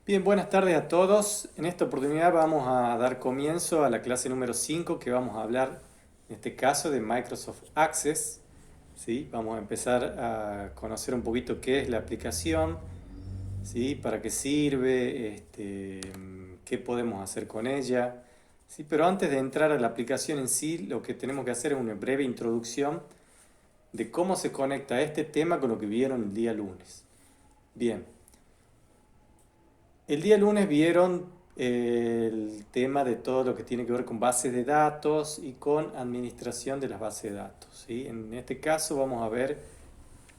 Bien, buenas tardes a todos. En esta oportunidad vamos a dar comienzo a la clase número 5 que vamos a hablar, en este caso, de Microsoft Access. ¿Sí? Vamos a empezar a conocer un poquito qué es la aplicación, ¿sí? Para qué sirve, qué podemos hacer con ella. ¿Sí? Pero antes de entrar a la aplicación en sí, lo que tenemos que hacer es una breve introducción de cómo se conecta este tema con lo que vieron el día lunes. Bien. El día lunes vieron el tema de todo lo que tiene que ver con bases de datos y con administración de las bases de datos, ¿sí? En este caso vamos a ver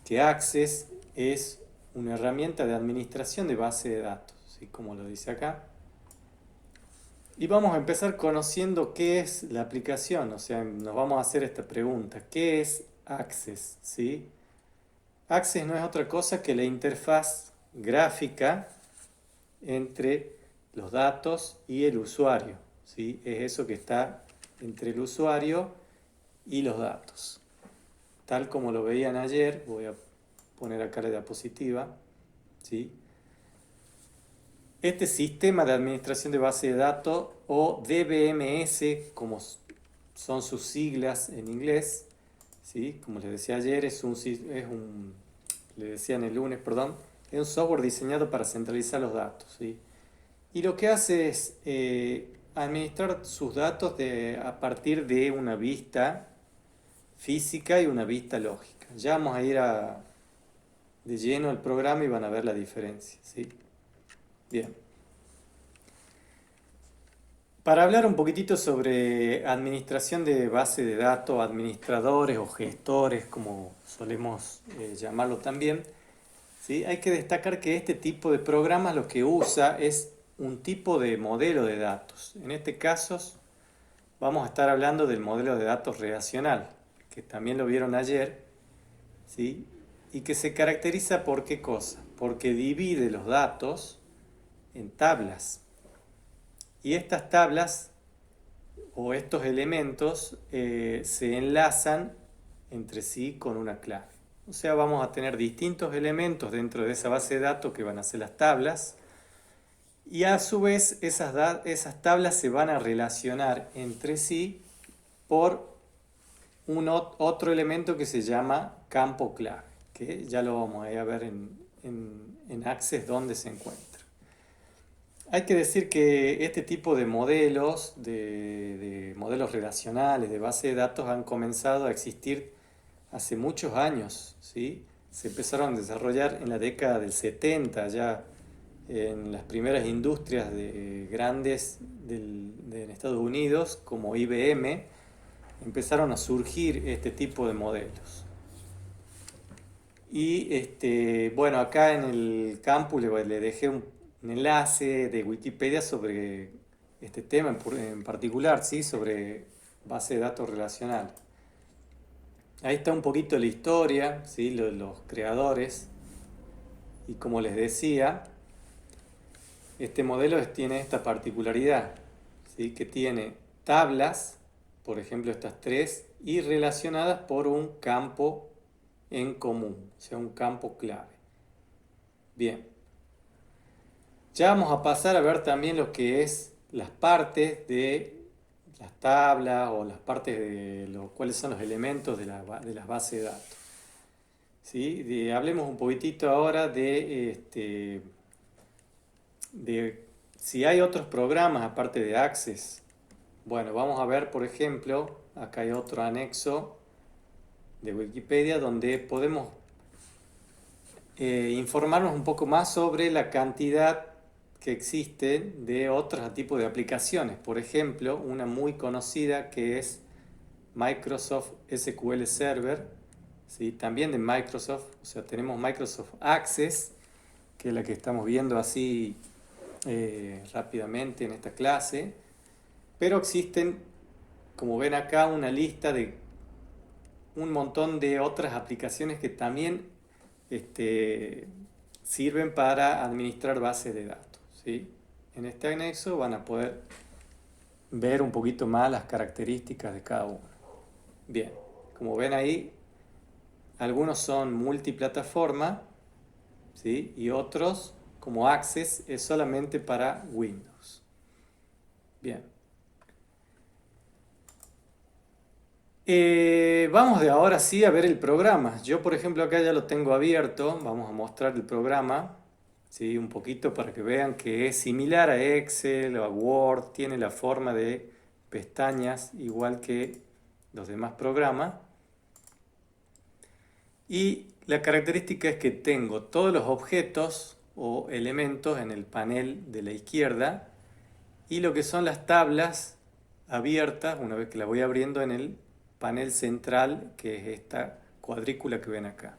que Access es una herramienta de administración de bases de datos, ¿sí? Como lo dice acá. Y vamos a empezar conociendo qué es la aplicación, o sea, nos vamos a hacer esta pregunta, ¿qué es Access? ¿Sí? Access no es otra cosa que la interfaz gráfica entre los datos y el usuario, ¿sí? Es eso que está entre el usuario y los datos. Tal como lo veían ayer, voy a poner acá la diapositiva, ¿sí? Este sistema de administración de base de datos, o DBMS, como son sus siglas en inglés, ¿sí? Como les decía ayer, le decían el lunes, perdón, es un software diseñado para centralizar los datos, ¿sí? Y lo que hace es administrar sus datos a partir de una vista física y una vista lógica. Ya vamos a ir de lleno al programa y van a ver la diferencia, ¿sí? Bien. Para hablar un poquitito sobre administración de base de datos, administradores o gestores, como solemos llamarlo también, ¿sí? Hay que destacar que este tipo de programas lo que usa es un tipo de modelo de datos. En este caso vamos a estar hablando del modelo de datos relacional, que también lo vieron ayer, ¿sí? Y que se caracteriza por qué cosa, porque divide los datos en tablas. Y estas tablas o estos elementos se enlazan entre sí con una clave. O sea, vamos a tener distintos elementos dentro de esa base de datos que van a ser las tablas, y a su vez esas tablas se van a relacionar entre sí por otro elemento que se llama campo clave, que ya lo vamos a ver en Access donde se encuentra. Hay que decir que este tipo de modelos, de modelos relacionales, de base de datos, han comenzado a existir hace muchos años, ¿sí? Se empezaron a desarrollar en la década del 70, ya en las primeras industrias grandes en Estados Unidos, como IBM, empezaron a surgir este tipo de modelos. Y bueno, acá en el campus le dejé un enlace de Wikipedia sobre este tema en particular, ¿sí? Sobre base de datos relacional. Ahí está un poquito la historia, ¿sí? Los creadores. Y como les decía, este modelo tiene esta particularidad, ¿sí? Que tiene tablas, por ejemplo estas tres, y relacionadas por un campo en común, o sea, un campo clave. Bien, ya vamos a pasar a ver también lo que es las partes de las tablas o las partes de cuáles son los elementos de las bases de datos. ¿Sí? Hablemos un poquitito ahora de si hay otros programas aparte de Access. Bueno, vamos a ver, por ejemplo, acá hay otro anexo de Wikipedia donde podemos informarnos un poco más sobre la cantidad que existe de otros tipos de aplicaciones. Por ejemplo, una muy conocida que es Microsoft SQL Server, ¿sí? También de Microsoft, o sea, tenemos Microsoft Access, que es la que estamos viendo así rápidamente en esta clase, pero existen, como ven acá, una lista de un montón de otras aplicaciones que también este, sirven para administrar bases de datos, ¿sí? En este anexo van a poder ver un poquito más las características de cada uno. Bien, como ven ahí, algunos son multiplataforma, ¿sí? Y otros como Access es solamente para Windows. Bien. Vamos de ahora sí a ver el programa. Yo, por ejemplo, acá ya lo tengo abierto. Vamos a mostrar el programa, ¿sí? Un poquito para que vean que es similar a Excel o a Word. Tiene la forma de pestañas igual que los demás programas. Y la característica es que tengo todos los objetos o elementos en el panel de la izquierda y lo que son las tablas abiertas, una vez que las voy abriendo en el panel central, que es esta cuadrícula que ven acá.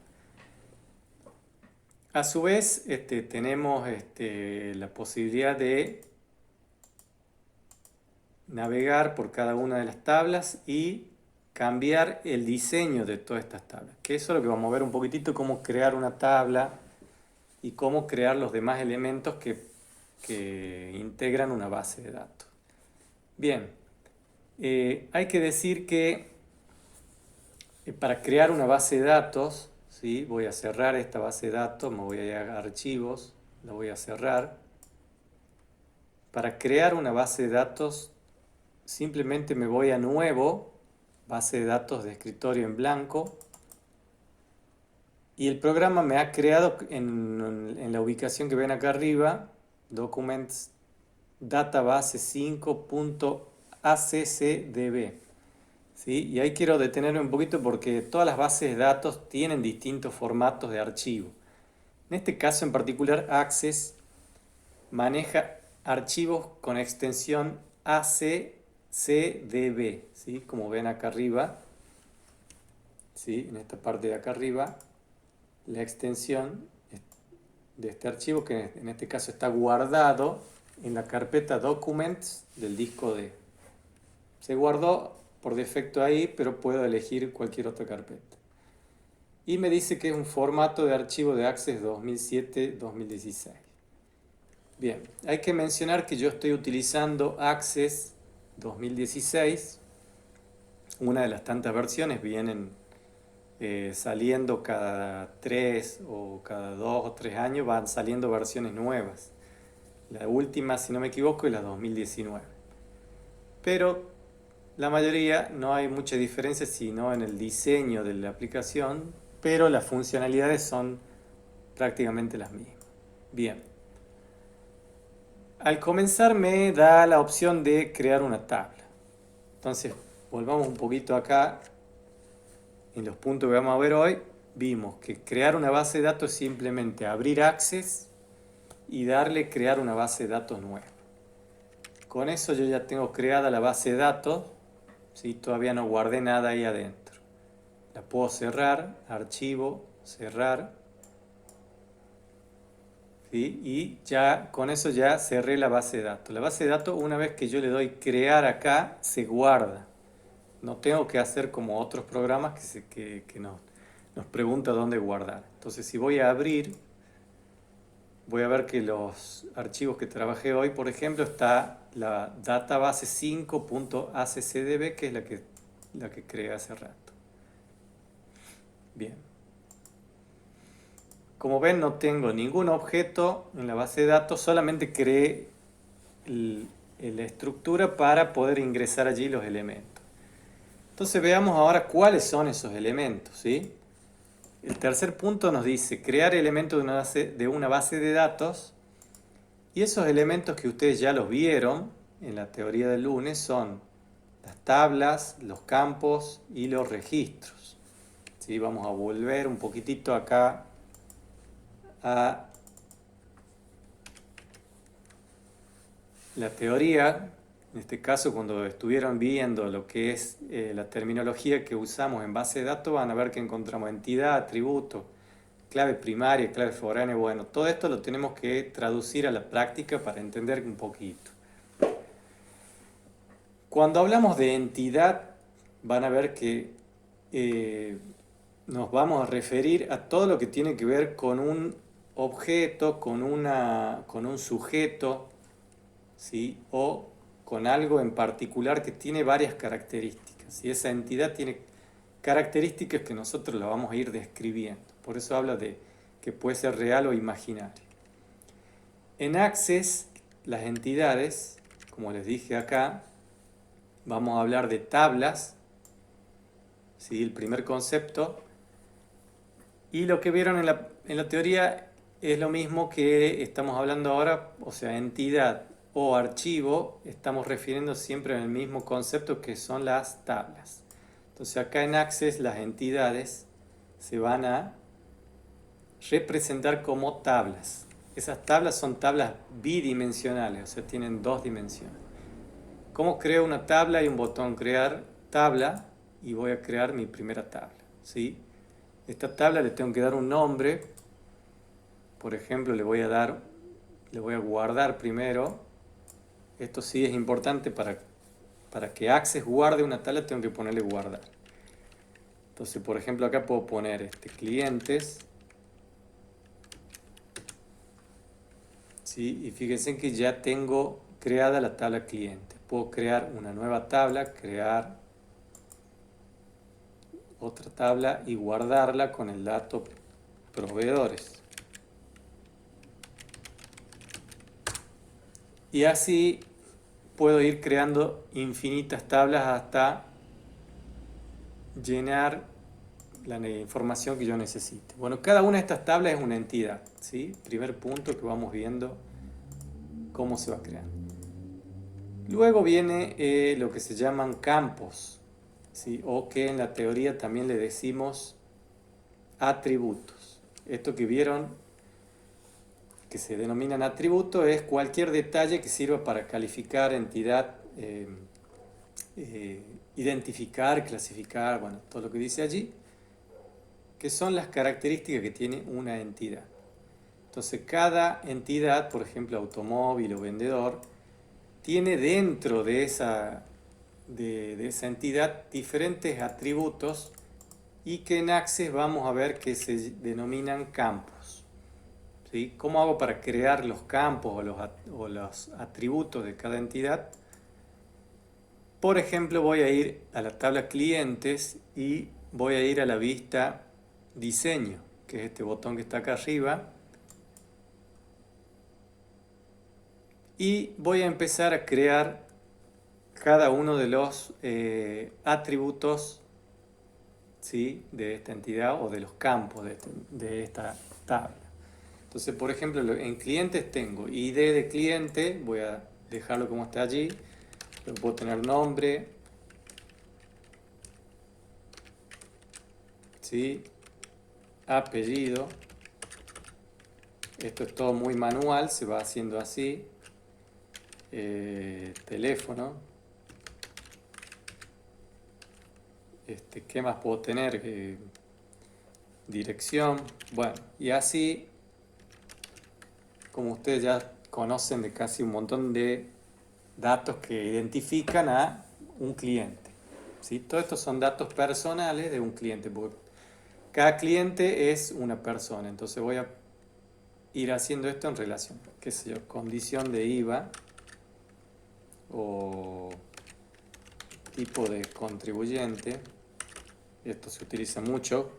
A su vez, tenemos la posibilidad de navegar por cada una de las tablas y cambiar el diseño de todas estas tablas. Que eso es lo que vamos a ver un poquitito, cómo crear una tabla y cómo crear los demás elementos que integran una base de datos. Bien, hay que decir que para crear una base de datos, ¿sí? Voy a cerrar esta base de datos, me voy a ir a archivos, la voy a cerrar. Para crear una base de datos, simplemente me voy a nuevo, base de datos de escritorio en blanco, y el programa me ha creado en la ubicación que ven acá arriba, Documents Database 5.accdb. ¿Sí? Y ahí quiero detenerme un poquito porque todas las bases de datos tienen distintos formatos de archivo. En este caso en particular, Access maneja archivos con extensión accdb, ¿sí? Como ven acá arriba, ¿sí? En esta parte de acá arriba, la extensión de este archivo, que en este caso está guardado en la carpeta Documents del disco D. Se guardó por defecto ahí, pero puedo elegir cualquier otra carpeta. Y me dice que es un formato de archivo de Access 2007-2016. Bien, hay que mencionar que yo estoy utilizando Access 2016. Una de las tantas versiones vienen saliendo cada 3 o cada 2 o 3 años, van saliendo versiones nuevas. La última, si no me equivoco, es la 2019. Pero la mayoría no hay mucha diferencia sino en el diseño de la aplicación, pero las funcionalidades son prácticamente las mismas. Bien. Al comenzar me da la opción de crear una tabla. Entonces, volvamos un poquito acá. En los puntos que vamos a ver hoy, vimos que crear una base de datos es simplemente abrir Access y darle crear una base de datos nueva. Con eso yo ya tengo creada la base de datos, ¿sí? Todavía no guardé nada ahí adentro. La puedo cerrar, archivo, cerrar, ¿sí? Y ya con eso ya cerré la base de datos. La base de datos, una vez que yo le doy crear acá, se guarda. No tengo que hacer como otros programas que nos pregunta dónde guardar. Entonces, si voy a abrir, voy a ver que los archivos que trabajé hoy, por ejemplo, está la database 5.accdb, que es la que creé hace rato. Bien. Como ven, no tengo ningún objeto en la base de datos, solamente creé la estructura para poder ingresar allí los elementos. Entonces veamos ahora cuáles son esos elementos, ¿sí? El tercer punto nos dice crear elementos de una base de datos, y esos elementos que ustedes ya los vieron en la teoría del lunes son las tablas, los campos y los registros. ¿Sí? Vamos a volver un poquitito acá a la teoría. En este caso, cuando estuvieron viendo lo que es la terminología que usamos en base de datos, van a ver que encontramos entidad, atributo, clave primaria, clave foránea. Bueno, todo esto lo tenemos que traducir a la práctica para entender un poquito. Cuando hablamos de entidad, van a ver que nos vamos a referir a todo lo que tiene que ver con un objeto, con un sujeto, ¿sí? O con algo en particular que tiene varias características. Y esa entidad tiene características que nosotros la vamos a ir describiendo. Por eso habla de que puede ser real o imaginario. En Access, las entidades, como les dije acá, vamos a hablar de tablas, ¿sí? El primer concepto. Y lo que vieron en la teoría es lo mismo que estamos hablando ahora, o sea, entidad o archivo, estamos refiriendo siempre al mismo concepto que son las tablas. Entonces acá en Access las entidades se van a representar como tablas. Esas tablas son tablas bidimensionales, o sea, tienen dos dimensiones. ¿Cómo creo una tabla? Hay un botón crear tabla y voy a crear mi primera tabla, ¿sí? Esta tabla le tengo que dar un nombre. Por ejemplo, le voy a guardar primero. Esto sí es importante para que Access guarde una tabla, tengo que ponerle guardar. Entonces, por ejemplo, acá puedo poner clientes. ¿Sí? Y fíjense que ya tengo creada la tabla cliente. Puedo crear una nueva tabla, crear otra tabla y guardarla con el dato proveedores. Y así puedo ir creando infinitas tablas hasta llenar la información que yo necesite. Bueno, cada una de estas tablas es una entidad, ¿sí? Primer punto que vamos viendo cómo se va creando. Luego viene lo que se llaman campos, ¿sí? O que en la teoría también le decimos atributos. Esto que vieron que se denominan atributos es cualquier detalle que sirva para calificar, entidad, identificar, clasificar, bueno, todo lo que dice allí, que son las características que tiene una entidad. Entonces cada entidad, por ejemplo automóvil o vendedor, tiene dentro de esa entidad diferentes atributos y que en Access vamos a ver que se denominan campos. ¿Sí? ¿Cómo hago para crear los campos o los atributos de cada entidad? Por ejemplo, voy a ir a la tabla clientes y voy a ir a la vista diseño, que es este botón que está acá arriba. Y voy a empezar a crear cada uno de los atributos, ¿sí? De esta entidad o de los campos de esta tabla. Entonces, por ejemplo, en clientes tengo ID de cliente, voy a dejarlo como está allí. Puedo tener nombre, ¿sí? Apellido. Esto es todo muy manual, se va haciendo así. Teléfono. ¿Qué más puedo tener? Dirección. Bueno, y así, como ustedes ya conocen de casi un montón de datos que identifican a un cliente. ¿Sí? Todos estos son datos personales de un cliente, porque cada cliente es una persona. Entonces voy a ir haciendo esto en relación, qué sé yo, condición de IVA o tipo de contribuyente. Esto se utiliza mucho.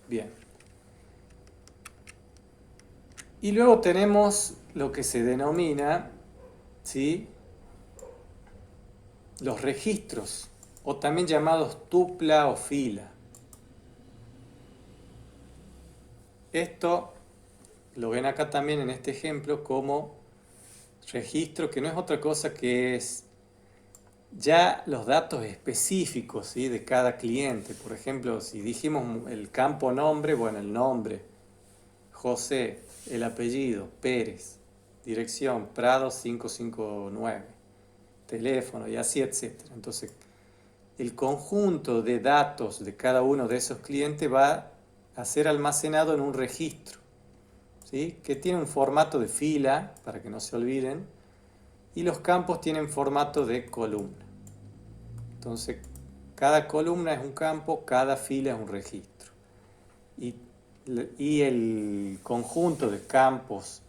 Bien. Y luego tenemos lo que se denomina, ¿sí? Los registros, o también llamados tupla o fila. Esto lo ven acá también en este ejemplo como registro, que no es otra cosa que es ya los datos específicos, ¿sí? De cada cliente. Por ejemplo, si dijimos el campo nombre, bueno, el nombre, José, el apellido, Pérez, dirección, Prado 559, teléfono y así, etcétera. Entonces, el conjunto de datos de cada uno de esos clientes va a ser almacenado en un registro, ¿sí? Que tiene un formato de fila, para que no se olviden, y los campos tienen formato de columna. Entonces, cada columna es un campo, cada fila es un registro. Y el conjunto de campos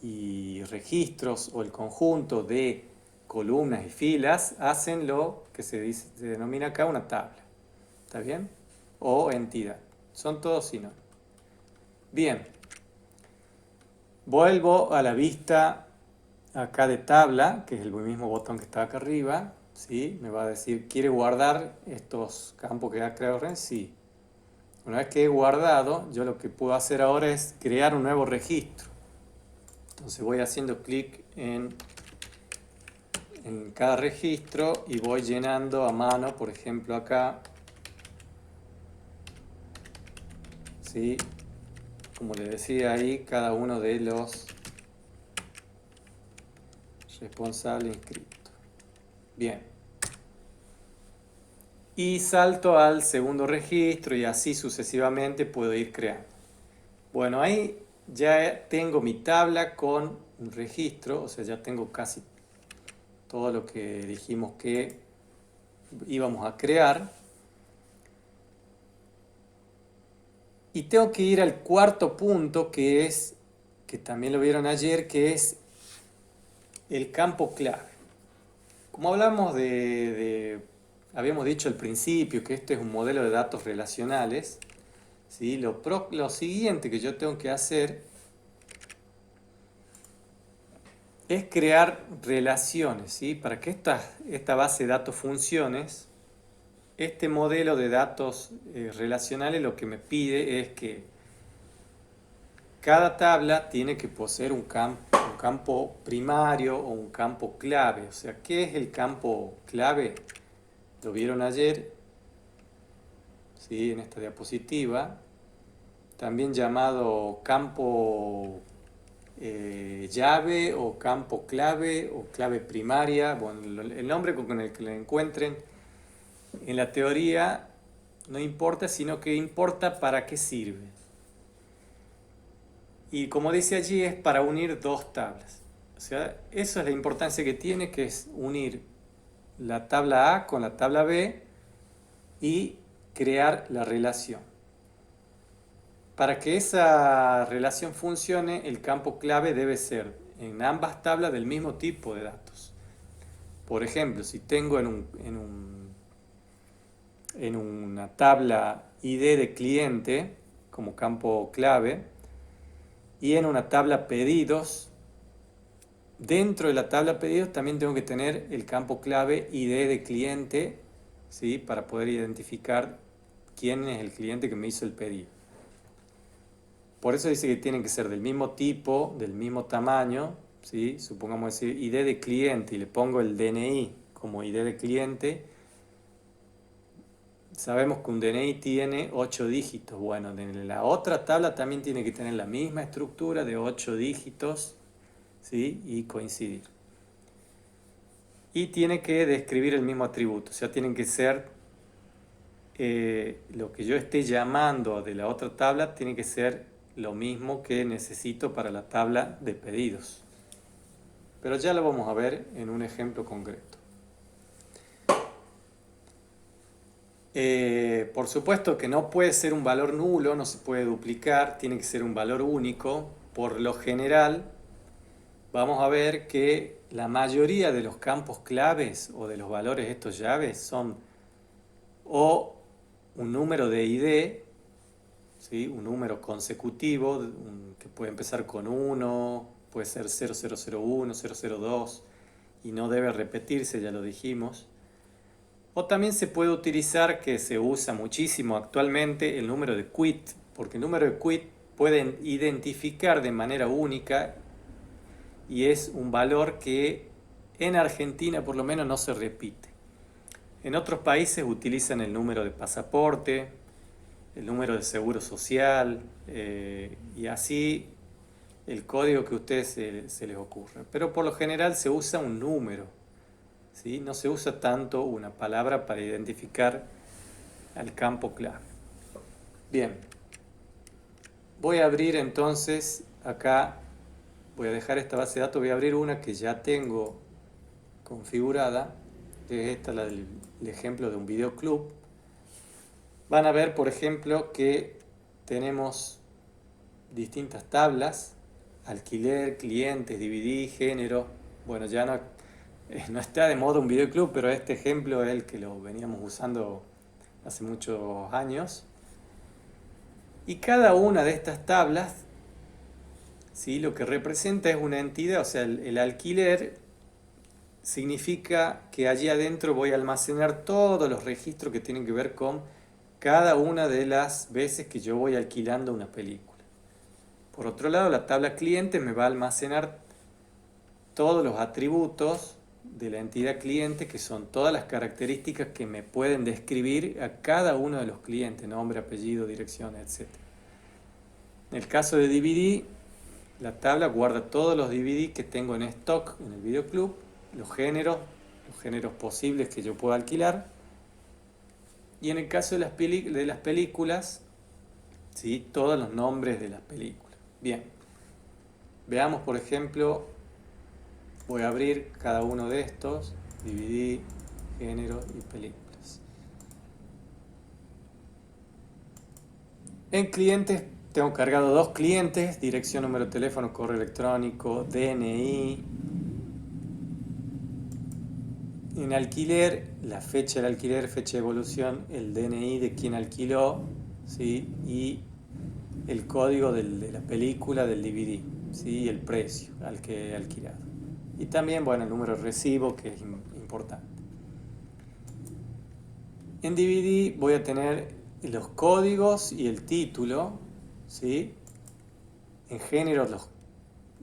y registros o el conjunto de columnas y filas hacen lo que se denomina acá una tabla. ¿Está bien? O entidad. Son todos sinónimos. Bien, vuelvo a la vista acá de tabla, que es el mismo botón que está acá arriba, ¿sí? Me va a decir, ¿quiere guardar estos campos que ha creado Ren? Sí. Una vez que he guardado, yo lo que puedo hacer ahora es crear un nuevo registro. Entonces voy haciendo clic en cada registro y voy llenando a mano, por ejemplo acá, ¿sí? Como les decía ahí, cada uno de los responsables inscritos. Bien. Y salto al segundo registro y así sucesivamente puedo ir creando. Bueno, ahí ya tengo mi tabla con un registro, o sea, ya tengo casi todo lo que dijimos que íbamos a crear. Y tengo que ir al cuarto punto que también lo vieron ayer, que es el campo clave. Como hablamos habíamos dicho al principio que este es un modelo de datos relacionales, ¿sí? Lo siguiente que yo tengo que hacer es crear relaciones, ¿sí? Para que esta base de datos funcione, este modelo de datos relacionales lo que me pide es que cada tabla tiene que poseer un campo primario o un campo clave. O sea, ¿qué es el campo clave? Lo vieron ayer, ¿sí? En esta diapositiva, también llamado campo llave o campo clave o clave primaria. Bueno, el nombre con el que lo encuentren en la teoría no importa, sino que importa para qué sirve. Y como dice allí, es para unir dos tablas. O sea, eso es la importancia que tiene, que es unir la tabla A con la tabla B y crear la relación. Para que esa relación funcione, el campo clave debe ser en ambas tablas del mismo tipo de datos. Por ejemplo, si tengo en una tabla ID de cliente como campo clave y en una tabla pedidos, dentro de la tabla pedidos también tengo que tener el campo clave ID de cliente, ¿sí? Para poder identificar quién es el cliente que me hizo el pedido. Por eso dice que tienen que ser del mismo tipo, del mismo tamaño, ¿sí? Supongamos decir ID de cliente y le pongo el DNI como ID de cliente. Sabemos que un DNI tiene 8 dígitos. Bueno, en la otra tabla también tiene que tener la misma estructura de 8 dígitos, ¿sí? Y coincidir. Y tiene que describir el mismo atributo, o sea, tienen que ser lo que yo esté llamando de la otra tabla, tiene que ser lo mismo que necesito para la tabla de pedidos. Pero ya lo vamos a ver en un ejemplo concreto. Por supuesto que no puede ser un valor nulo, no se puede duplicar, tiene que ser un valor único. Por lo general, vamos a ver que la mayoría de los campos claves o de los valores estos llaves son o un número de ID, ¿sí? Un número consecutivo que puede empezar con 1, puede ser 0001, 002 y no debe repetirse, ya lo dijimos. O también se puede utilizar, que se usa muchísimo actualmente, el número de quit, porque el número de quit pueden identificar de manera única y es un valor que en Argentina por lo menos no se repite. En otros países utilizan el número de pasaporte, el número de seguro social y así el código que a ustedes se les ocurra. Pero por lo general se usa un número, ¿sí? No se usa tanto una palabra para identificar al campo clave. Bien, voy a abrir entonces acá, voy a dejar esta base de datos, voy a abrir una que ya tengo configurada, que es esta el ejemplo de un videoclub. Van a ver, por ejemplo, que tenemos distintas tablas: alquiler, clientes, DVD, género. Bueno, ya no está de moda un videoclub, pero este ejemplo es el que lo veníamos usando hace muchos años. Y cada una de estas tablas, ¿sí? Lo que representa es una entidad, o sea, el alquiler significa que allí adentro voy a almacenar todos los registros que tienen que ver con cada una de las veces que yo voy alquilando una película. Por otro lado, la tabla cliente me va a almacenar todos los atributos de la entidad cliente, que son todas las características que me pueden describir a cada uno de los clientes, nombre, apellido, dirección, etc. En el caso de DVD, la tabla guarda todos los DVD que tengo en stock en el videoclub, los géneros posibles que yo pueda alquilar. Y en el caso de las películas, ¿sí? Todos los nombres de las películas. Bien, veamos por ejemplo, voy a abrir cada uno de estos, DVD, género y películas. En clientes tengo cargado dos clientes: dirección, número de teléfono, correo electrónico, DNI. En alquiler, la fecha del alquiler, fecha de evolución, el DNI de quien alquiló, ¿sí? Y el código de la película, del DVD, ¿sí? Y el precio al que he alquilado. Y también, bueno, el número de recibo, que es importante. En DVD voy a tener los códigos y el título, ¿sí? En géneros,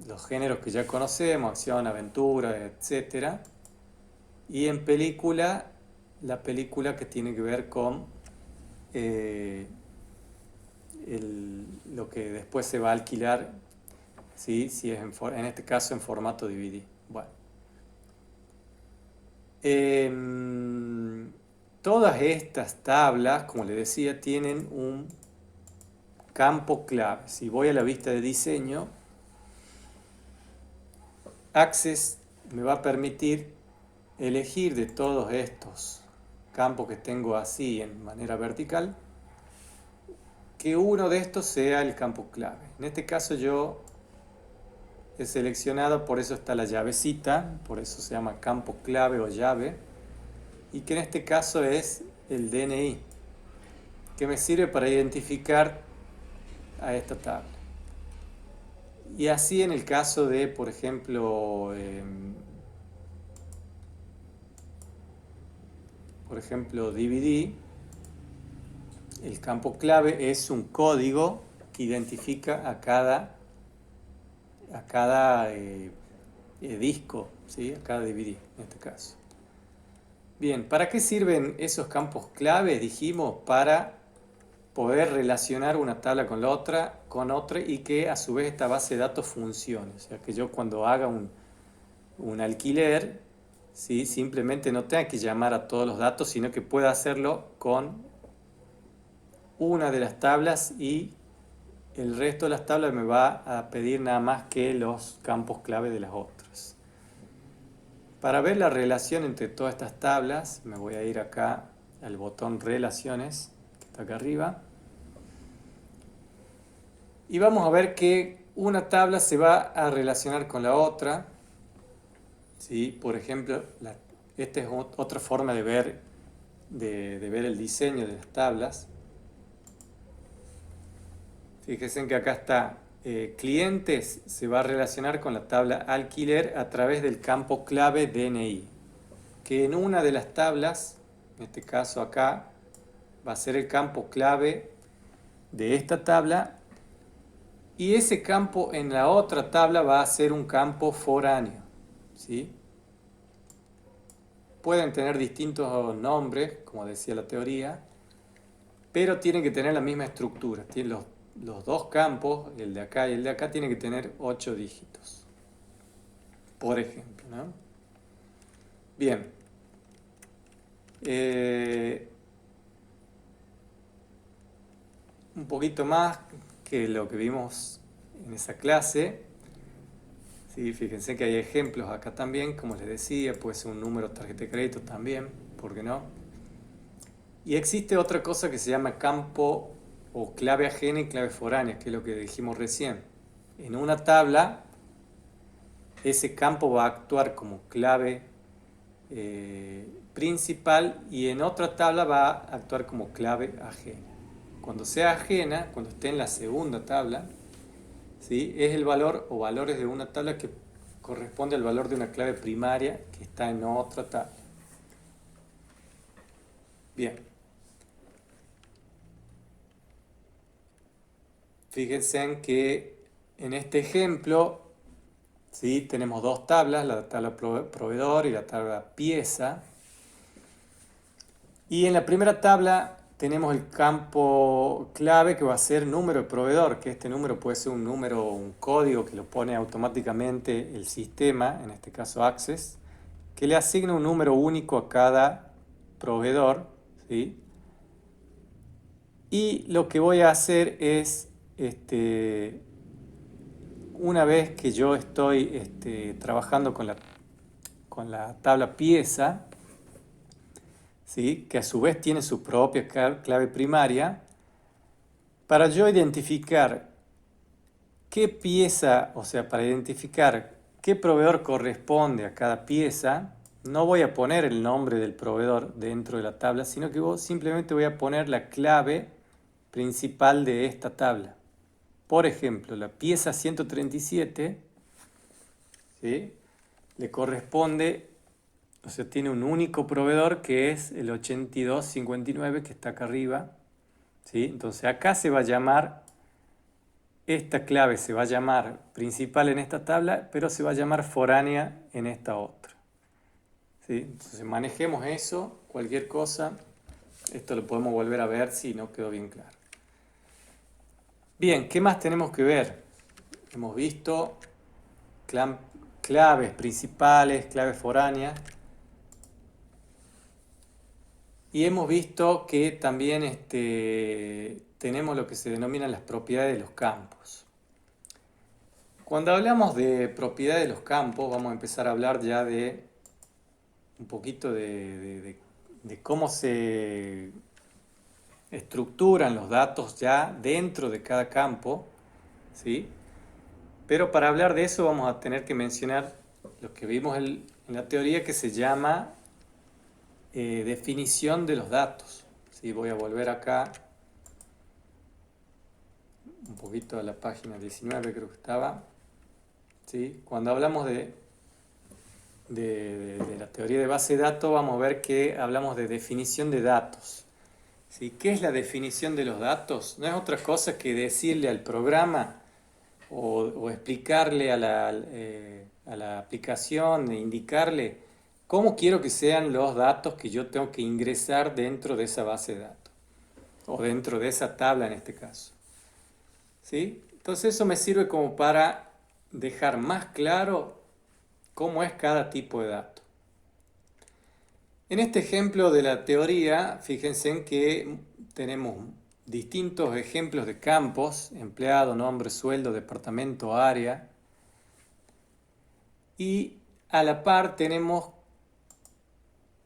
los géneros que ya conocemos: acción, aventura, etc. Y en película, la película que tiene que ver con lo que después se va a alquilar, ¿sí? Si es en este caso en formato DVD. Bueno. Todas estas tablas, como les decía, tienen un campo clave. Si voy a la vista de diseño, Access me va a permitir elegir de todos estos campos que tengo así en manera vertical, que uno de estos sea el campo clave. En este caso yo he seleccionado, por eso está la llavecita, por eso se llama campo clave o llave, y que en este caso es el DNI, que me sirve para identificar a esta tabla. Y así en el caso de, por ejemplo, DVD, el campo clave es un código que identifica a cada disco, ¿sí? A cada DVD en este caso. Bien, ¿para qué sirven esos campos clave? Dijimos, para poder relacionar una tabla con otra, y que a su vez esta base de datos funcione. O sea, que yo cuando haga un alquiler, ¿sí? Simplemente no tenga que llamar a todos los datos, sino que pueda hacerlo con una de las tablas, y el resto de las tablas me va a pedir nada más que los campos clave de las otras. Para ver la relación entre todas estas tablas, me voy a ir acá al botón Relaciones, que está acá arriba. Y vamos a ver que una tabla se va a relacionar con la otra, ¿sí? Por ejemplo, esta es otra forma de ver el diseño de las tablas. Fíjense que acá está clientes, se va a relacionar con la tabla alquiler a través del campo clave DNI, que en una de las tablas, en este caso acá, va a ser el campo clave de esta tabla, y ese campo en la otra tabla va a ser un campo foráneo, ¿sí? Pueden tener distintos nombres, como decía la teoría, pero tienen que tener la misma estructura. Tienen los dos campos, el de acá y el de acá, tienen que tener 8 dígitos, por ejemplo, ¿no? Bien. Un poquito más que lo que vimos en esa clase. Sí, fíjense que hay ejemplos acá también, como les decía, puede ser un número de tarjeta de crédito también, ¿por qué no? Y existe otra cosa que se llama campo o clave ajena y clave foránea, que es lo que dijimos recién. En una tabla, ese campo va a actuar como clave principal, y en otra tabla va a actuar como clave ajena. cuando sea ajena, cuando esté en la segunda tabla, ¿sí? Es el valor o valores de una tabla que corresponde al valor de una clave primaria que está en otra tabla. Bien. Fíjense en que en este ejemplo, ¿sí? Tenemos dos tablas, la tabla proveedor y la tabla pieza. Y en la primera tabla tenemos el campo clave que va a ser número de proveedor, que este número puede ser un número, un código que lo pone automáticamente el sistema, en este caso Access, que le asigna un número único a cada proveedor, ¿sí? Y lo que voy a hacer es, una vez que yo estoy trabajando con la tabla pieza, ¿sí? Que a su vez tiene su propia clave primaria, para yo identificar qué pieza, o sea, para identificar qué proveedor corresponde a cada pieza, no voy a poner el nombre del proveedor dentro de la tabla, sino que simplemente voy a poner la clave principal de esta tabla. Por ejemplo, la pieza 137, ¿sí? Le corresponde, o sea, tiene un único proveedor que es el 8259 que está acá arriba, ¿sí? Entonces acá se va a llamar, esta clave se va a llamar principal en esta tabla, pero se va a llamar foránea en esta otra, ¿sí? Entonces manejemos eso, cualquier cosa, esto lo podemos volver a ver si no quedó bien claro. Bien, ¿qué más tenemos que ver? Hemos visto claves principales, claves foráneas. Y hemos visto que también tenemos lo que se denominan las propiedades de los campos. Cuando hablamos de propiedades de los campos, vamos a empezar a hablar ya de un poquito de cómo se estructuran los datos ya dentro de cada campo, ¿sí? Pero para hablar de eso vamos a tener que mencionar lo que vimos en la teoría que se llama definición de los datos. ¿Sí? Voy a volver acá un poquito a la página 19, creo que estaba. ¿Sí? Cuando hablamos de la teoría de base de datos, vamos a ver que hablamos de definición de datos. ¿Sí? ¿Qué es la definición de los datos? No es otra cosa que decirle al programa o explicarle a la aplicación, indicarle cómo quiero que sean los datos que yo tengo que ingresar dentro de esa base de datos, o dentro de esa tabla en este caso. ¿Sí? Entonces eso me sirve como para dejar más claro cómo es cada tipo de dato. En este ejemplo de la teoría, fíjense en que tenemos distintos ejemplos de campos: empleado, nombre, sueldo, departamento, área. Y a la par tenemos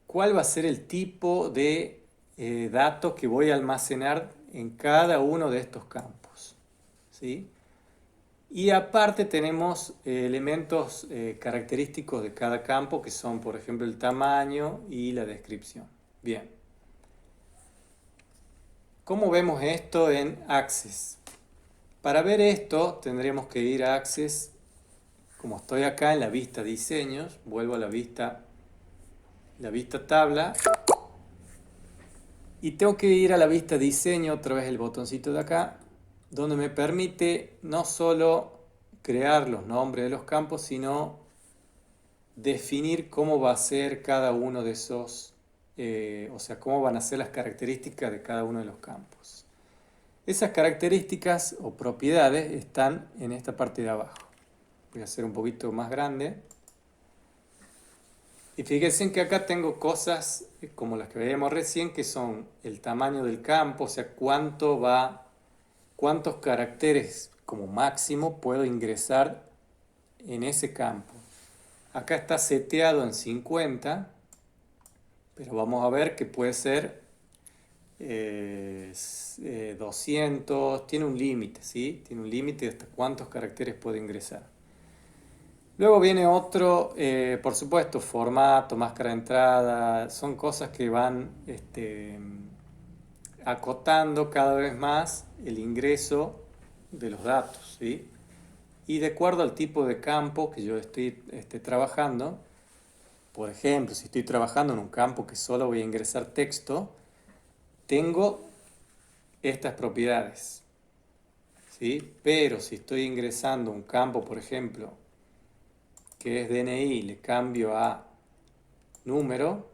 cuál va a ser el tipo de datos que voy a almacenar en cada uno de estos campos, ¿sí? Y aparte tenemos elementos característicos de cada campo, que son, por ejemplo, el tamaño y la descripción. Bien. ¿Cómo vemos esto en Access? Para ver esto tendremos que ir a Access. Como estoy acá en la vista diseños, vuelvo a la vista tabla. Y tengo que ir a la vista diseño, otra vez el botoncito de acá, donde me permite no solo crear los nombres de los campos, sino definir cómo va a ser cada uno de esos, o sea, cómo van a ser las características de cada uno de los campos. Esas características o propiedades están en esta parte de abajo. Voy a hacer un poquito más grande. Y fíjense que acá tengo cosas como las que veíamos recién, que son el tamaño del campo, o sea, cuántos caracteres como máximo puedo ingresar en ese campo. Acá está seteado en 50, pero vamos a ver que puede ser 200, tiene un límite, ¿sí? Tiene un límite de hasta cuántos caracteres puede ingresar. Luego viene otro, por supuesto, formato, máscara de entrada, son cosas que van acotando cada vez más el ingreso de los datos, ¿sí? Y de acuerdo al tipo de campo que yo estoy trabajando, por ejemplo, si estoy trabajando en un campo que solo voy a ingresar texto, tengo estas propiedades, ¿sí? Pero si estoy ingresando un campo, por ejemplo, que es DNI, le cambio a número,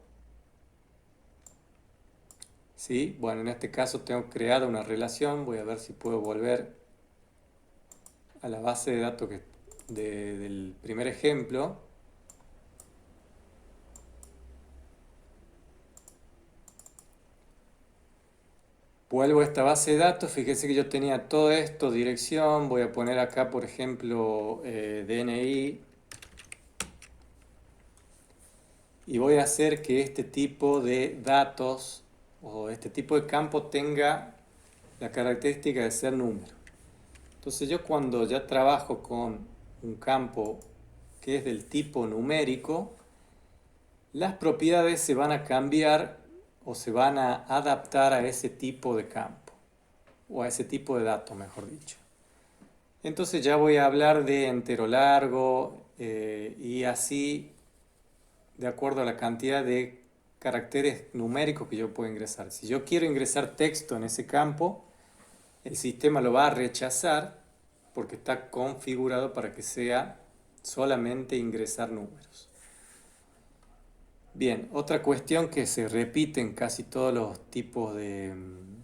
¿sí? Bueno, en este caso tengo creada una relación, voy a ver si puedo volver a la base de datos del primer ejemplo. Vuelvo a esta base de datos, fíjese que yo tenía todo esto, dirección, voy a poner acá por ejemplo DNI y voy a hacer que este tipo de datos o este tipo de campo tenga la característica de ser número. Entonces yo cuando ya trabajo con un campo que es del tipo numérico, las propiedades se van a cambiar o se van a adaptar a ese tipo de campo o a ese tipo de datos, mejor dicho. Entonces ya voy a hablar de entero largo y así de acuerdo a la cantidad de caracteres numéricos que yo puedo ingresar. Si yo quiero ingresar texto en ese campo, el sistema lo va a rechazar porque está configurado para que sea solamente ingresar números. Bien, otra cuestión que se repite en casi todos los tipos de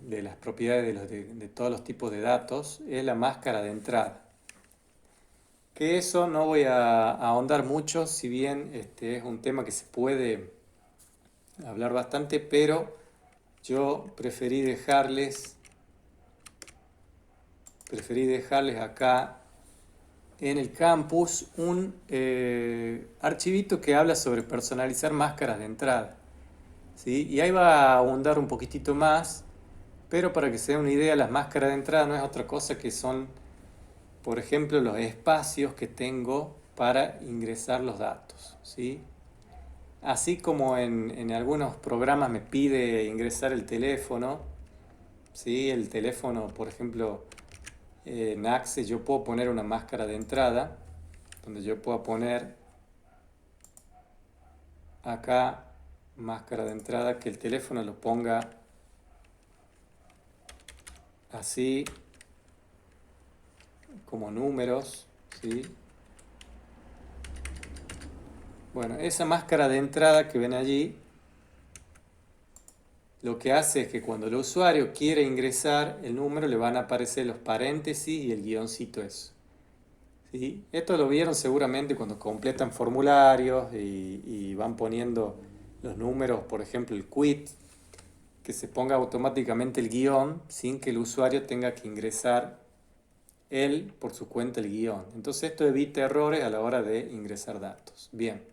las propiedades de todos los tipos de datos es la máscara de entrada. Que eso no voy a ahondar mucho, si bien es un tema que se puede hablar bastante, pero yo preferí dejarles acá en el campus un archivito que habla sobre personalizar máscaras de entrada, ¿sí? Y ahí va a ahondar un poquitito más, pero para que se den una idea, las máscaras de entrada no es otra cosa que son, por ejemplo, los espacios que tengo para ingresar los datos, ¿sí? Así como en algunos programas me pide ingresar el teléfono, ¿sí? El teléfono, por ejemplo, en Access yo puedo poner una máscara de entrada, donde yo puedo poner acá máscara de entrada, que el teléfono lo ponga así, como números, ¿sí? Bueno, esa máscara de entrada que ven allí, lo que hace es que cuando el usuario quiere ingresar el número, le van a aparecer los paréntesis y el guioncito eso. ¿Sí? Esto lo vieron seguramente cuando completan formularios y van poniendo los números, por ejemplo el quit, que se ponga automáticamente el guión sin que el usuario tenga que ingresar él por su cuenta el guión. Entonces esto evita errores a la hora de ingresar datos. Bien.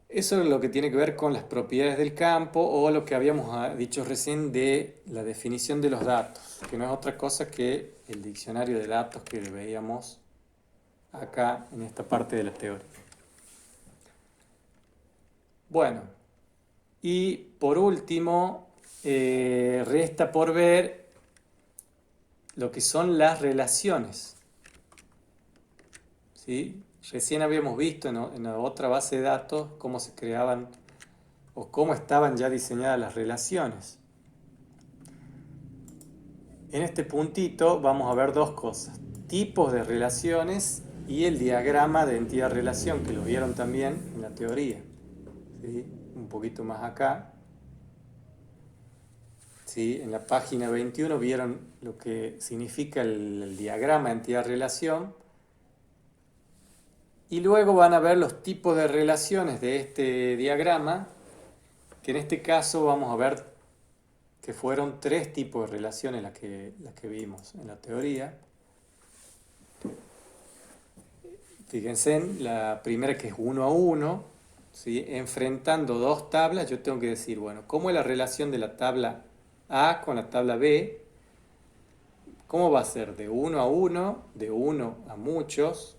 Eso es lo que tiene que ver con las propiedades del campo o lo que habíamos dicho recién de la definición de los datos, que no es otra cosa que el diccionario de datos que veíamos acá en esta parte de la teoría. Bueno, y por último, resta por ver lo que son las relaciones, ¿sí? Recién habíamos visto en la otra base de datos cómo se creaban o cómo estaban ya diseñadas las relaciones. En este puntito vamos a ver dos cosas, tipos de relaciones y el diagrama de entidad-relación, que lo vieron también en la teoría, ¿sí? Un poquito más acá, ¿sí? En la página 21 vieron lo que significa el diagrama de entidad-relación y luego van a ver los tipos de relaciones de este diagrama, que en este caso vamos a ver que fueron tres tipos de relaciones las que vimos en la teoría. Fíjense en la primera, que es 1 a 1, ¿sí? Enfrentando dos tablas, yo tengo que decir, bueno, ¿cómo es la relación de la tabla A con la tabla B? ¿Cómo va a ser? ¿De 1 a 1, de 1 a muchos,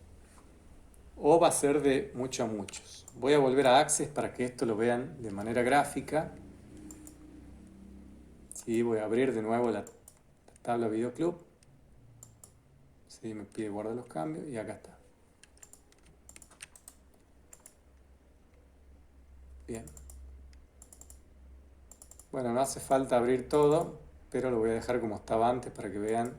o va a ser de mucho a muchos? Voy a volver a Access para que esto lo vean de manera gráfica. ¿Sí? Voy a abrir de nuevo la tabla videoclub. ¿Sí? Me pide guardar los cambios y acá está. Bien. Bueno, no hace falta abrir todo, pero lo voy a dejar como estaba antes para que vean,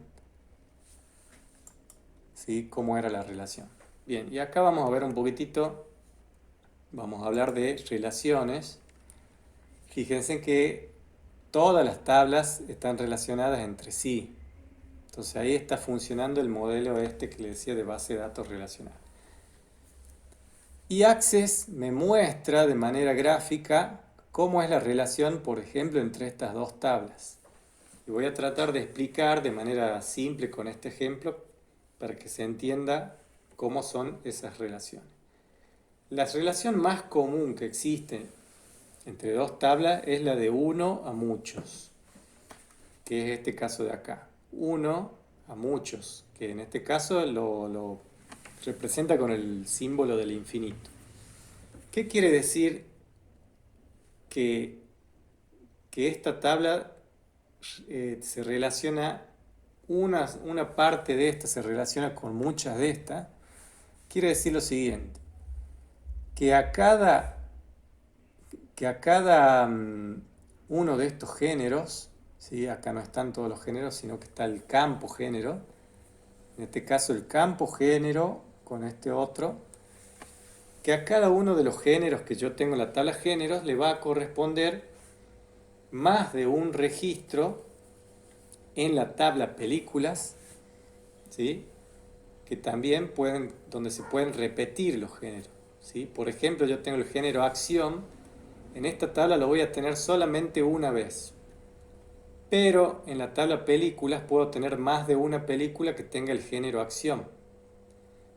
¿sí?, cómo era la relación. Bien, y acá vamos a ver un poquitito, vamos a hablar de relaciones. Fíjense que todas las tablas están relacionadas entre sí. Entonces ahí está funcionando el modelo este que le decía de base de datos relacional. Y Access me muestra de manera gráfica cómo es la relación, por ejemplo, entre estas dos tablas. Y voy a tratar de explicar de manera simple con este ejemplo para que se entienda cómo son esas relaciones. La relación más común que existe entre dos tablas es la de uno a muchos, que es este caso de acá. Uno a muchos, que en este caso lo representa con el símbolo del infinito. ¿Qué quiere decir que esta tabla se relaciona, una parte de esta se relaciona con muchas de estas? Quiere decir lo siguiente, que a cada uno de estos géneros, ¿sí? Acá no están todos los géneros, sino que está el campo género, en este caso el campo género con este otro, que a cada uno de los géneros que yo tengo en la tabla géneros le va a corresponder más de un registro en la tabla películas, ¿sí?, que también donde se pueden repetir los géneros, ¿sí? Por ejemplo, yo tengo el género acción, en esta tabla lo voy a tener solamente una vez, pero en la tabla películas puedo tener más de una película que tenga el género acción.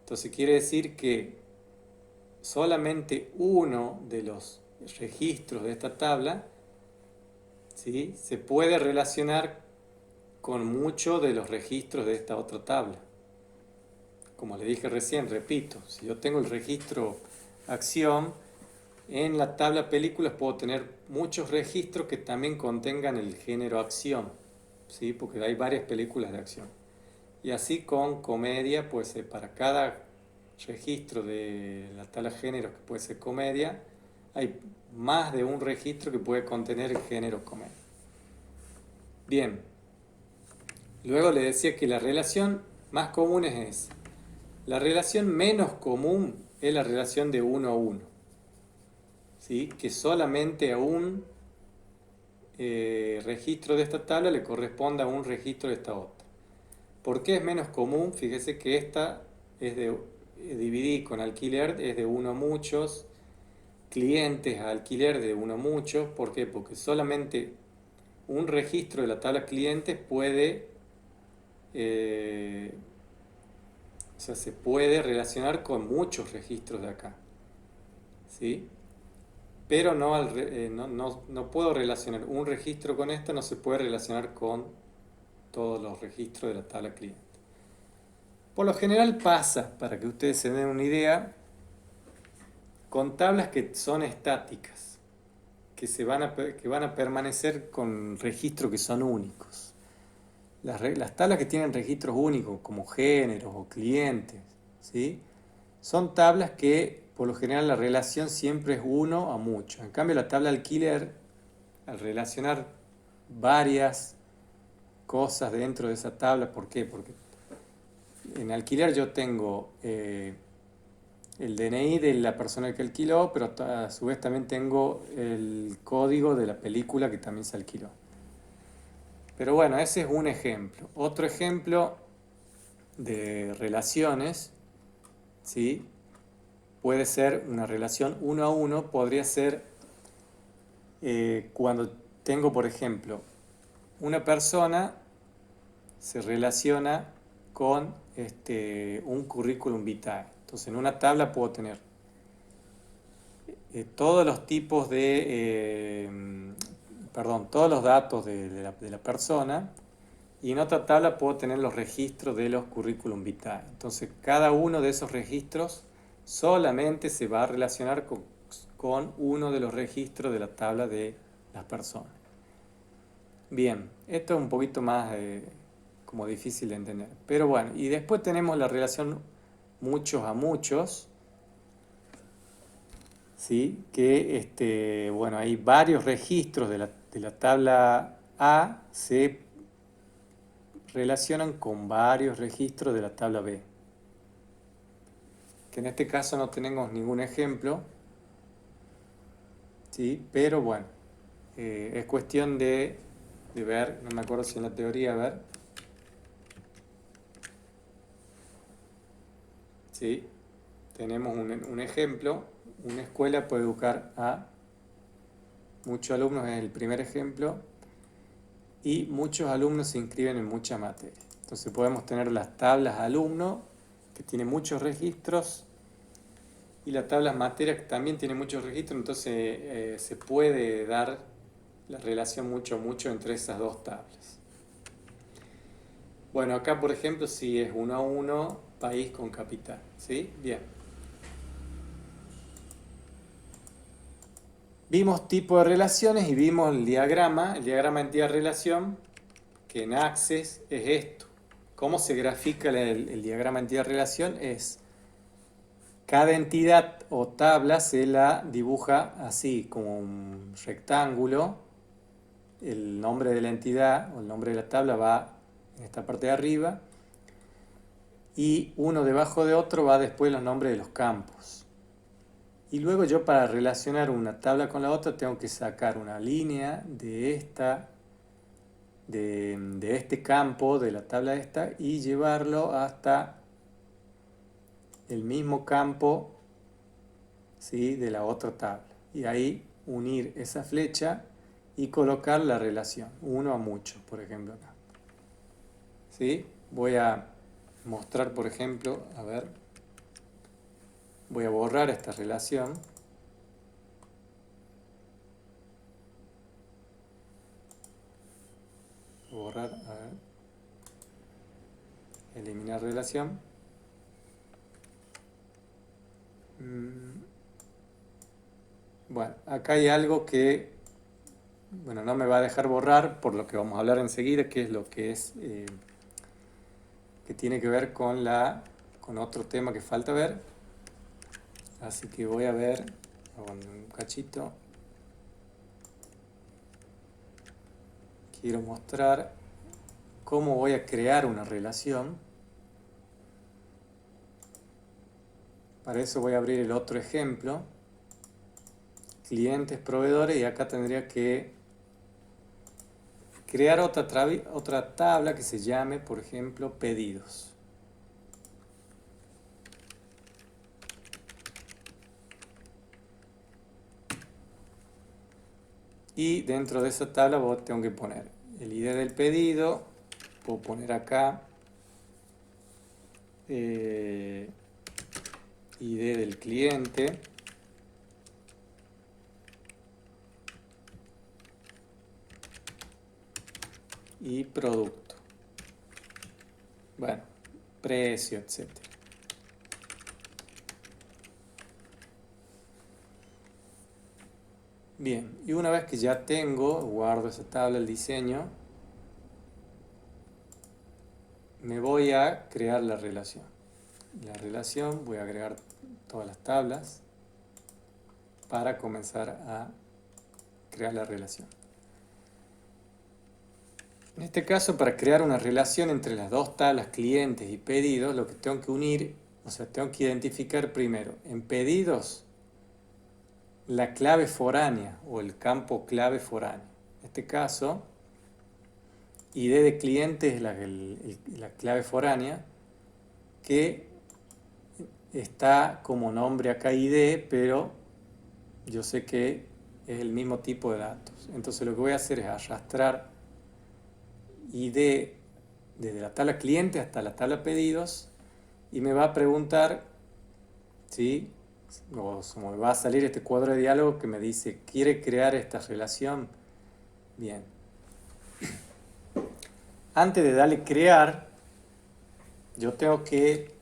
Entonces quiere decir que solamente uno de los registros de esta tabla, ¿sí?, se puede relacionar con muchos de los registros de esta otra tabla. Como le dije recién, repito, si yo tengo el registro acción, en la tabla películas puedo tener muchos registros que también contengan el género acción, ¿sí?, porque hay varias películas de acción. Y así con comedia, pues para cada registro de la tabla géneros que puede ser comedia, hay más de un registro que puede contener el género comedia. Bien, luego le decía que la relación más común es esa. La relación menos común es la relación de uno a uno, ¿sí?, que solamente a un registro de esta tabla le corresponde a un registro de esta otra. ¿Por qué es menos común? Fíjese que esta es de dividir con alquiler, es de uno a muchos, clientes a alquiler de uno a muchos. ¿Por qué? Porque solamente un registro de la tabla clientes puede, o sea, se puede relacionar con muchos registros de acá, ¿sí? Pero no puedo relacionar un registro con esta, no se puede relacionar con todos los registros de la tabla cliente. Por lo general pasa, para que ustedes se den una idea, con tablas que son estáticas, que van a permanecer con registros que son únicos. Las tablas que tienen registros únicos, como géneros o clientes, ¿sí?, son tablas que por lo general la relación siempre es uno a mucho. En cambio, la tabla alquiler, al relacionar varias cosas dentro de esa tabla, ¿por qué? Porque en alquiler yo tengo el DNI de la persona que alquiló, pero a su vez también tengo el código de la película que también se alquiló. Pero bueno, ese es un ejemplo. Otro ejemplo de relaciones, ¿sí?, puede ser una relación uno a uno, podría ser cuando tengo, por ejemplo, una persona se relaciona con un currículum vitae. Entonces, en una tabla puedo tener todos los tipos todos los datos de la persona, y en otra tabla puedo tener los registros de los currículum vitae. Entonces, cada uno de esos registros solamente se va a relacionar con uno de los registros de la tabla de las personas. Bien, esto es un poquito más como difícil de entender. Pero bueno, y después tenemos la relación muchos a muchos, ¿sí? Que bueno, hay varios registros de la tabla A se relacionan con varios registros de la tabla B. Que en este caso no tenemos ningún ejemplo, ¿sí? Pero bueno, es cuestión de ver, no me acuerdo si en la teoría, a ver, ¿sí? Tenemos un ejemplo, una escuela puede educar a muchos alumnos, es el primer ejemplo, y muchos alumnos se inscriben en muchas materias. Entonces podemos tener las tablas alumno, que tiene muchos registros, y las tablas materia, que también tiene muchos registros, entonces se puede dar la relación mucho entre esas dos tablas. Bueno, acá por ejemplo, si es 1 a 1, país con capital, ¿sí? Bien. Vimos tipo de relaciones y vimos el diagrama entidad-relación, que en Access es esto. ¿Cómo se grafica el diagrama entidad-relación? Es cada entidad o tabla se la dibuja así, como un rectángulo. El nombre de la entidad o el nombre de la tabla va en esta parte de arriba y uno debajo de otro va después los nombres de los campos. Y luego yo, para relacionar una tabla con la otra, tengo que sacar una línea de este campo, de la tabla esta, y llevarlo hasta el mismo campo, ¿sí?, de la otra tabla. Y ahí unir esa flecha y colocar la relación, 1 a mucho, por ejemplo acá. ¿Sí? Voy a mostrar, por ejemplo, a ver, voy a borrar esta relación. Borrar, a ver, eliminar relación. Bueno, acá hay algo que, bueno, no me va a dejar borrar, por lo que vamos a hablar enseguida, que es lo que es, que tiene que ver con otro tema que falta ver. Así que voy a ver, un cachito. Quiero mostrar cómo voy a crear una relación. Para eso voy a abrir el otro ejemplo. Clientes, proveedores, y acá tendría que crear otra tabla que se llame, por ejemplo, pedidos. Y dentro de esa tabla tengo que poner el ID del pedido, puedo poner acá ID del cliente, y producto. Bueno, precio, etc. Bien, y una vez que ya tengo, guardo esa tabla, el diseño, me voy a crear la relación. La relación, voy a agregar todas las tablas para comenzar a crear la relación. En este caso, para crear una relación entre las dos tablas clientes y pedidos, lo que tengo que unir, o sea, tengo que identificar primero en pedidos la clave foránea o el campo clave foráneo. En este caso, ID de cliente es la clave foránea, que está como nombre acá ID, pero yo sé que es el mismo tipo de datos. Entonces lo que voy a hacer es arrastrar ID desde la tabla cliente hasta la tabla pedidos y me va a preguntar, ¿sí?, o me va a salir este cuadro de diálogo que me dice, ¿quiere crear esta relación? Bien. Antes de darle crear, yo tengo que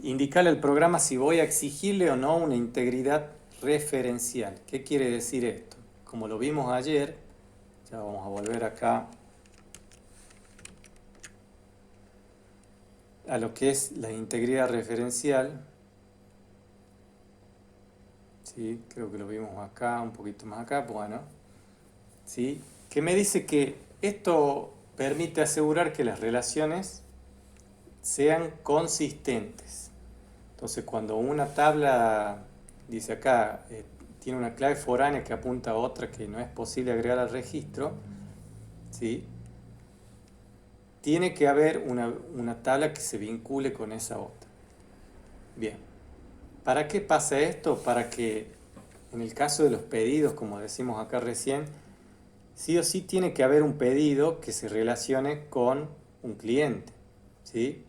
indicarle al programa si voy a exigirle o no una integridad referencial. ¿Qué quiere decir esto? Como lo vimos ayer, ya vamos a volver acá a lo que es la integridad referencial. ¿Sí? Creo que lo vimos acá, un poquito más acá, bueno, ¿sí? Que me dice que esto permite asegurar que las relaciones sean consistentes. Entonces, cuando una tabla, dice acá, tiene una clave foránea que apunta a otra que no es posible agregar al registro, ¿sí? Tiene que haber una tabla que se vincule con esa otra. Bien, ¿para qué pasa esto? Para que en el caso de los pedidos, como decimos acá recién, sí o sí tiene que haber un pedido que se relacione con un cliente, ¿sí?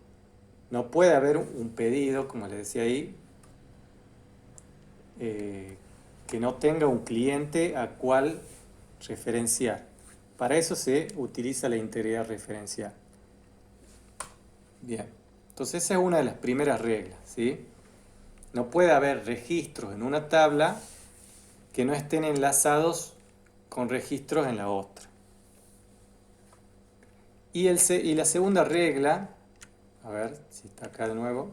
No puede haber un pedido, como les decía ahí, eh, que no tenga un cliente a cual referenciar. Para eso se utiliza la integridad referencial. Bien, entonces esa es una de las primeras reglas, ¿sí? No puede haber registros en una tabla que no estén enlazados con registros en la otra. Y la segunda regla, a ver si está acá de nuevo,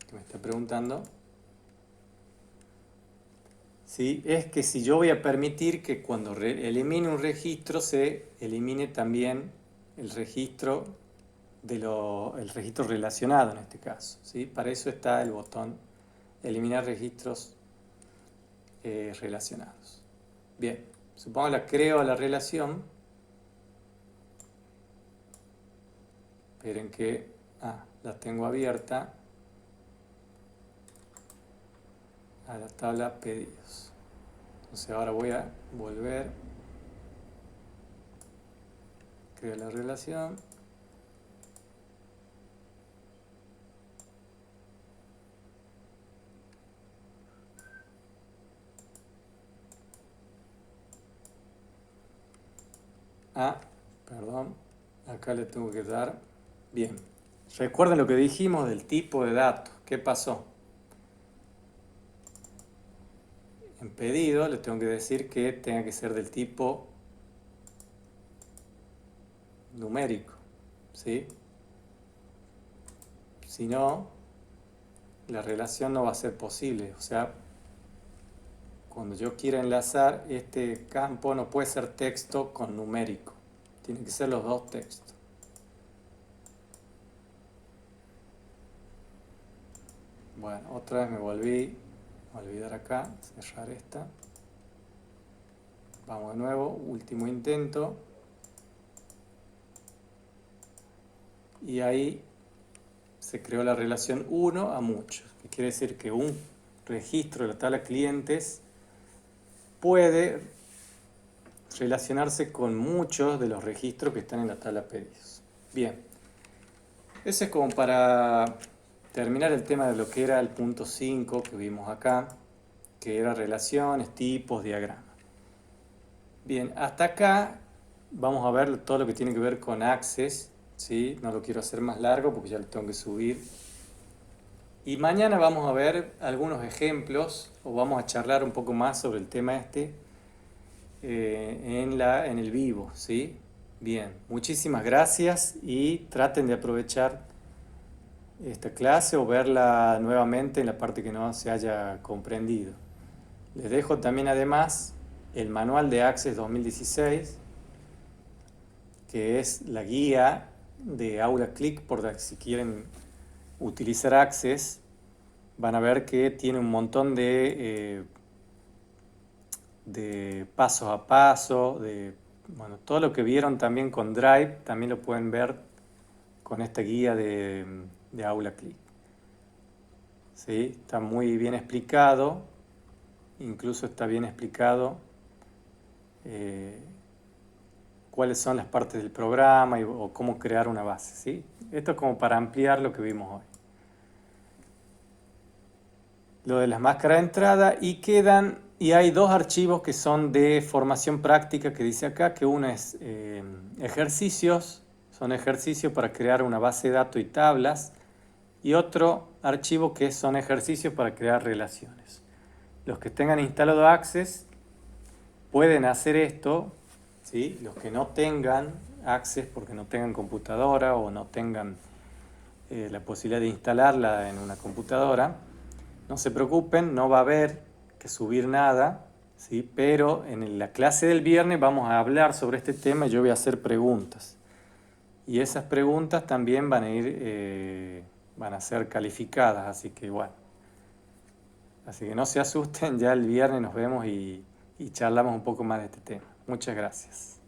que me está preguntando, ¿sí? Es que si yo voy a permitir que cuando elimine un registro se elimine también el registro el registro relacionado en este caso, ¿sí? Para eso está el botón eliminar registros relacionados. Bien, supongo la creo la relación. Esperen que la tengo abierta a la tabla pedidos. Entonces ahora voy a volver, creo la relación. Perdón, acá le tengo que dar. Bien, recuerden lo que dijimos del tipo de datos. ¿Qué pasó? En pedido le tengo que decir que tenga que ser del tipo numérico, ¿sí? Si no, la relación no va a ser posible. O sea, cuando yo quiera enlazar, este campo no puede ser texto con numérico. Tienen que ser los dos textos. Bueno, otra vez me volví a olvidar acá, cerrar esta. Vamos de nuevo, último intento. Y ahí se creó la relación 1 a muchos, que quiere decir que un registro de la tabla clientes puede relacionarse con muchos de los registros que están en la tabla pedidos. Bien, ese es como para terminar el tema de lo que era el punto 5 que vimos acá, que era relaciones, tipos, diagramas. Bien, hasta acá vamos a ver todo lo que tiene que ver con Access, ¿sí? No lo quiero hacer más largo porque ya lo tengo que subir. Y mañana vamos a ver algunos ejemplos o vamos a charlar un poco más sobre el tema en el vivo, ¿sí? Bien, muchísimas gracias y traten de aprovechar esta clase o verla nuevamente en la parte que no se haya comprendido. Les dejo también además el manual de Access 2016, que es la guía de Aula Click por si quieren utilizar Access. Van a ver que tiene un montón de pasos a paso, bueno, todo lo que vieron también con Drive, también lo pueden ver con esta guía de Aula Click. ¿Sí? Está muy bien explicado, incluso está bien explicado cuáles son las partes del programa o cómo crear una base, ¿sí? Esto es como para ampliar lo que vimos hoy. Lo de las máscaras de entrada y hay dos archivos que son de formación práctica que dice acá, que uno es ejercicios, son ejercicios para crear una base de datos y tablas, y otro archivo que son ejercicios para crear relaciones. Los que tengan instalado Access pueden hacer esto, ¿sí? Los que no tengan Access porque no tengan computadora o no tengan la posibilidad de instalarla en una computadora. No se preocupen, no va a haber que subir nada, ¿sí? Pero en la clase del viernes vamos a hablar sobre este tema y yo voy a hacer preguntas. Y esas preguntas también van a ser calificadas, así que bueno. Así que no se asusten, ya el viernes nos vemos y charlamos un poco más de este tema. Muchas gracias.